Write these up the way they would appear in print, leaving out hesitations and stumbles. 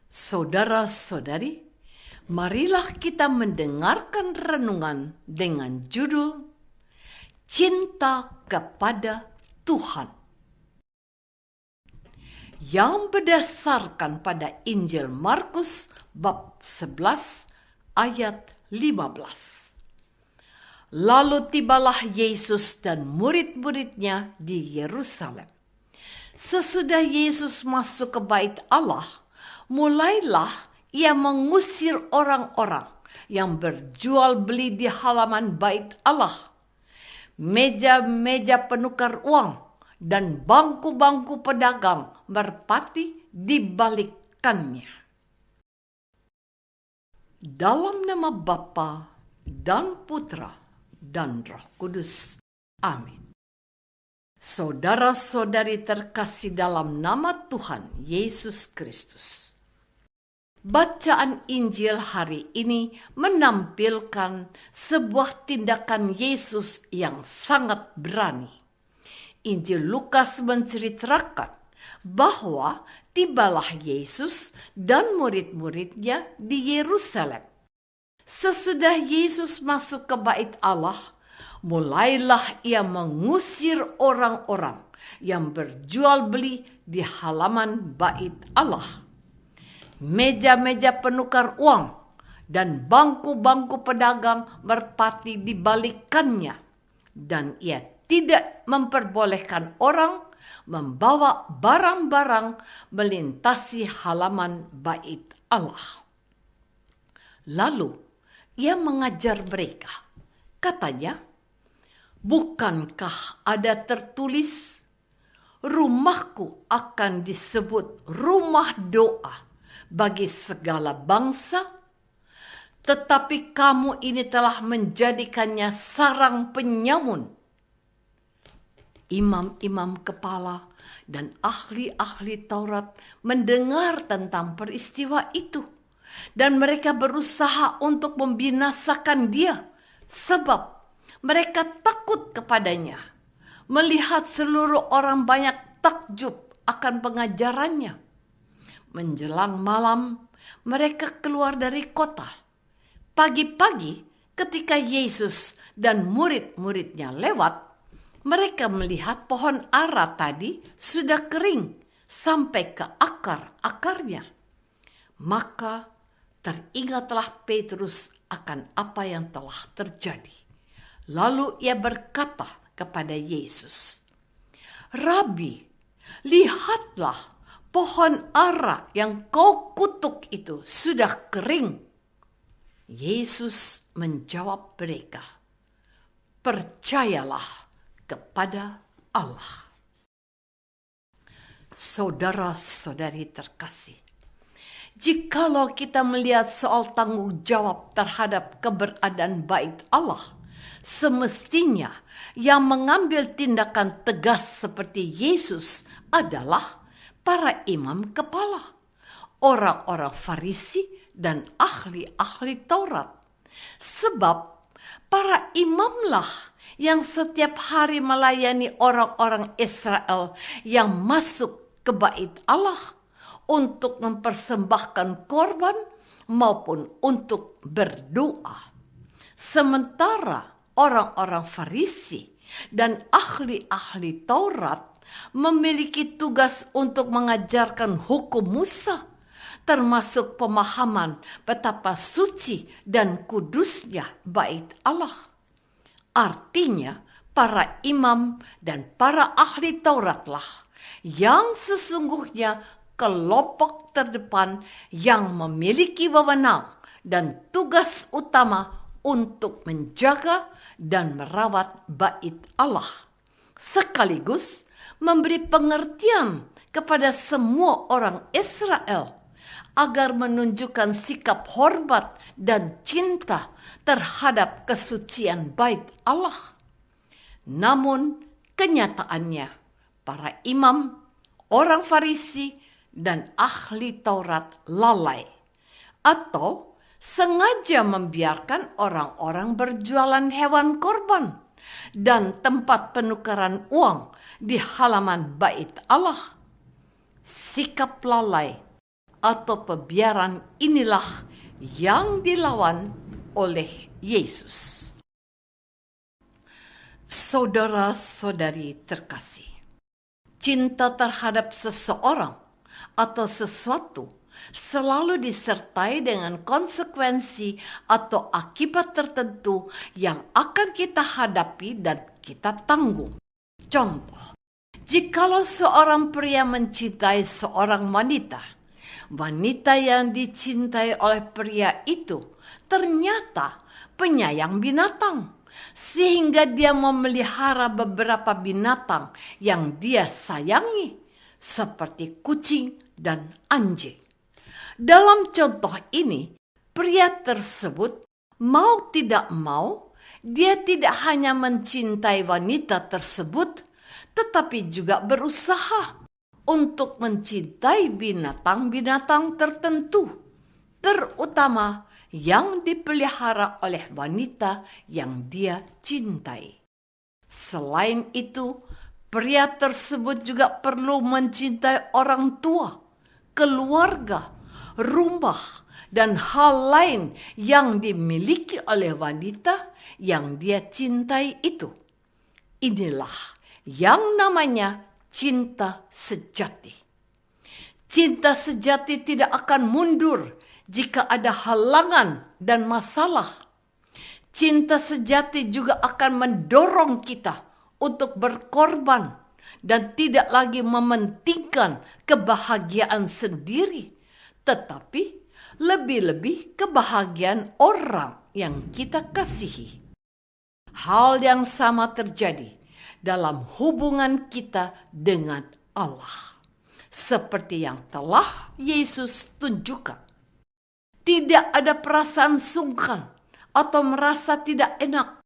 Saudara-saudari, marilah kita mendengarkan renungan dengan judul Cinta kepada Tuhan, yang berdasarkan pada Injil Markus bab 11 ayat 15. Lalu tibalah Yesus dan murid-muridnya di Yerusalem. Sesudah Yesus masuk ke bait Allah, mulailah ia mengusir orang-orang yang berjual beli di halaman bait Allah. Meja-meja penukar uang dan bangku-bangku pedagang merpati dibalikkannya. Dalam nama Bapa dan Putra dan Roh Kudus. Amin. Saudara-saudari terkasih dalam nama Tuhan Yesus Kristus. Bacaan Injil hari ini menampilkan sebuah tindakan Yesus yang sangat berani. Injil Lukas menceritakan bahwa tibalah Yesus dan murid-muridnya di Yerusalem. Sesudah Yesus masuk ke bait Allah, mulailah ia mengusir orang-orang yang berjual beli di halaman bait Allah. Meja-meja penukar uang dan bangku-bangku pedagang merpati dibalikkannya, dan ia tidak memperbolehkan orang membawa barang-barang melintasi halaman bait Allah. Lalu ia mengajar mereka. Katanya, "Bukankah ada tertulis, rumahku akan disebut rumah doa bagi segala bangsa, tetapi kamu ini telah menjadikannya sarang penyamun." Imam-imam kepala dan ahli-ahli Taurat mendengar tentang peristiwa itu, dan mereka berusaha untuk membinasakan dia, sebab mereka takut kepadanya, melihat seluruh orang banyak takjub akan pengajarannya. Menjelang malam, mereka keluar dari kota. Pagi-pagi, ketika Yesus dan murid-muridnya lewat, mereka melihat pohon ara tadi sudah kering sampai ke akar-akarnya. Maka teringatlah Petrus akan apa yang telah terjadi. Lalu ia berkata kepada Yesus, "Rabi, lihatlah, pohon ara yang kau kutuk itu sudah kering." Yesus menjawab mereka, "Percayalah kepada Allah." Saudara-saudari terkasih, jikalau kita melihat soal tanggung jawab terhadap keberadaan bait Allah, semestinya yang mengambil tindakan tegas seperti Yesus adalah para imam kepala, orang-orang Farisi dan ahli-ahli Taurat. Sebab para imamlah yang setiap hari melayani orang-orang Israel yang masuk ke bait Allah untuk mempersembahkan korban maupun untuk berdoa. Sementara orang-orang Farisi dan ahli-ahli Taurat memiliki tugas untuk mengajarkan hukum Musa, termasuk pemahaman betapa suci dan kudusnya bait Allah. Artinya, para imam dan para ahli Tauratlah yang sesungguhnya kelompok terdepan yang memiliki wewenang dan tugas utama untuk menjaga dan merawat bait Allah, sekaligus memberi pengertian kepada semua orang Israel agar menunjukkan sikap hormat dan cinta terhadap kesucian bait Allah. Namun kenyataannya, para imam, orang Farisi, dan ahli Taurat lalai atau sengaja membiarkan orang-orang berjualan hewan korban dan tempat penukaran uang di halaman bait Allah. Sikap lalai atau pembiaran inilah yang dilawan oleh Yesus. Saudara-saudari terkasih, cinta terhadap seseorang atau sesuatu selalu disertai dengan konsekuensi atau akibat tertentu yang akan kita hadapi dan kita tanggung. Contoh, jikalau seorang pria mencintai seorang wanita, wanita yang dicintai oleh pria itu ternyata penyayang binatang, sehingga dia memelihara beberapa binatang yang dia sayangi, seperti kucing dan anjing. Dalam contoh ini, pria tersebut mau tidak mau, dia tidak hanya mencintai wanita tersebut, tetapi juga berusaha untuk mencintai binatang-binatang tertentu, terutama yang dipelihara oleh wanita yang dia cintai. Selain itu, pria tersebut juga perlu mencintai orang tua, keluarga, rumah, dan hal lain yang dimiliki oleh wanita yang dia cintai itu. Inilah yang namanya cinta sejati. Cinta sejati tidak akan mundur jika ada halangan dan masalah. Cinta sejati juga akan mendorong kita untuk berkorban dan tidak lagi mementingkan kebahagiaan sendiri, tetapi lebih-lebih kebahagiaan orang yang kita kasihi. Hal yang sama terjadi dalam hubungan kita dengan Allah, seperti yang telah Yesus tunjukkan. Tidak ada perasaan sungkan atau merasa tidak enak.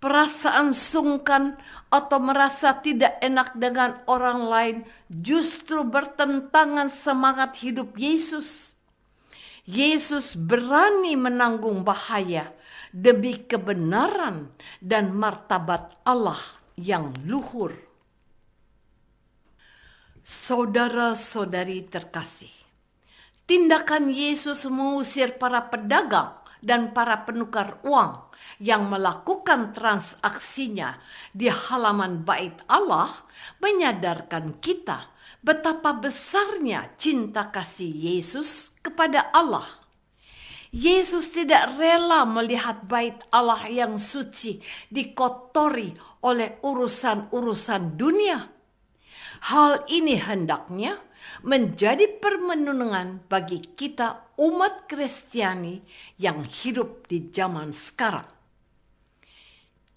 Perasaan sungkan atau merasa tidak enak dengan orang lain justru bertentangan semangat hidup Yesus. Yesus berani menanggung bahaya demi kebenaran dan martabat Allah yang luhur. Saudara-saudari terkasih, tindakan Yesus mengusir para pedagang dan para penukar uang yang melakukan transaksinya di halaman bait Allah menyadarkan kita betapa besarnya cinta kasih Yesus kepada Allah. Yesus tidak rela melihat bait Allah yang suci dikotori oleh urusan-urusan dunia. Hal ini hendaknya menjadi permenungan bagi kita umat Kristiani yang hidup di zaman sekarang.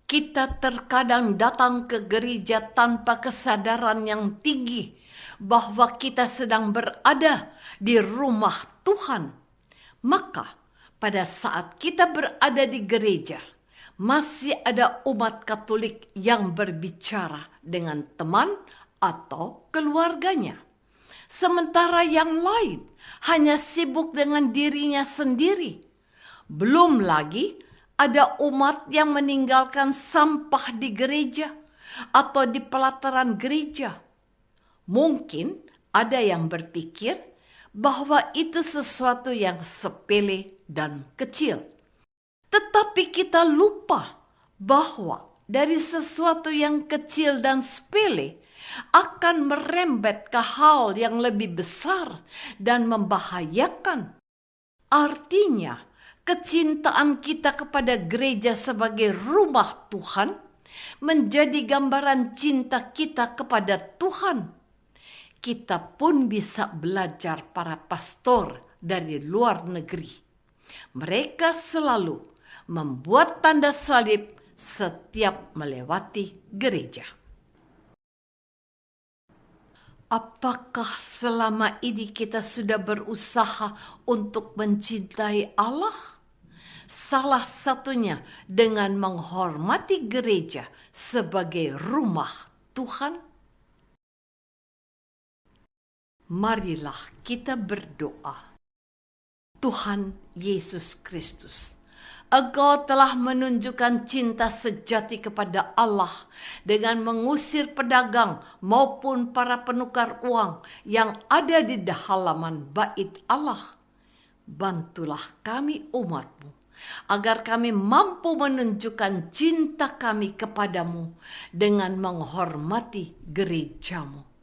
Kita terkadang datang ke gereja tanpa kesadaran yang tinggi bahwa kita sedang berada di rumah Tuhan. Maka pada saat kita berada di gereja, masih ada umat Katolik yang berbicara dengan teman atau keluarganya. Sementara yang lain hanya sibuk dengan dirinya sendiri. Belum lagi ada umat yang meninggalkan sampah di gereja atau di pelataran gereja. Mungkin ada yang berpikir bahwa itu sesuatu yang sepele dan kecil. Tetapi kita lupa bahwa dari sesuatu yang kecil dan sepele akan merembet ke hal yang lebih besar dan membahayakan. Artinya, kecintaan kita kepada gereja sebagai rumah Tuhan menjadi gambaran cinta kita kepada Tuhan. Kita pun bisa belajar para pastor dari luar negeri. Mereka selalu membuat tanda salib setiap melewati gereja. Apakah selama ini kita sudah berusaha untuk mencintai Allah? Salah satunya dengan menghormati gereja sebagai rumah Tuhan. Marilah kita berdoa. Tuhan Yesus Kristus, Engkau telah menunjukkan cinta sejati kepada Allah dengan mengusir pedagang maupun para penukar uang yang ada di halaman bait Allah. Bantulah kami umat-Mu, agar kami mampu menunjukkan cinta kami kepadamu dengan menghormati gereja-Mu.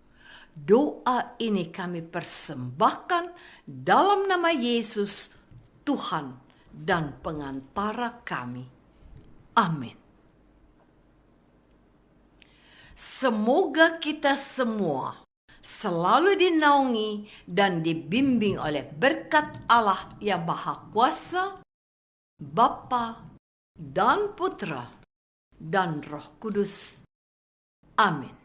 Doa ini kami persembahkan dalam nama Yesus, Tuhan dan pengantara kami. Amin. Semoga kita semua selalu dinaungi dan dibimbing oleh berkat Allah yang Maha Kuasa, Bapa dan Putra dan Roh Kudus. Amin.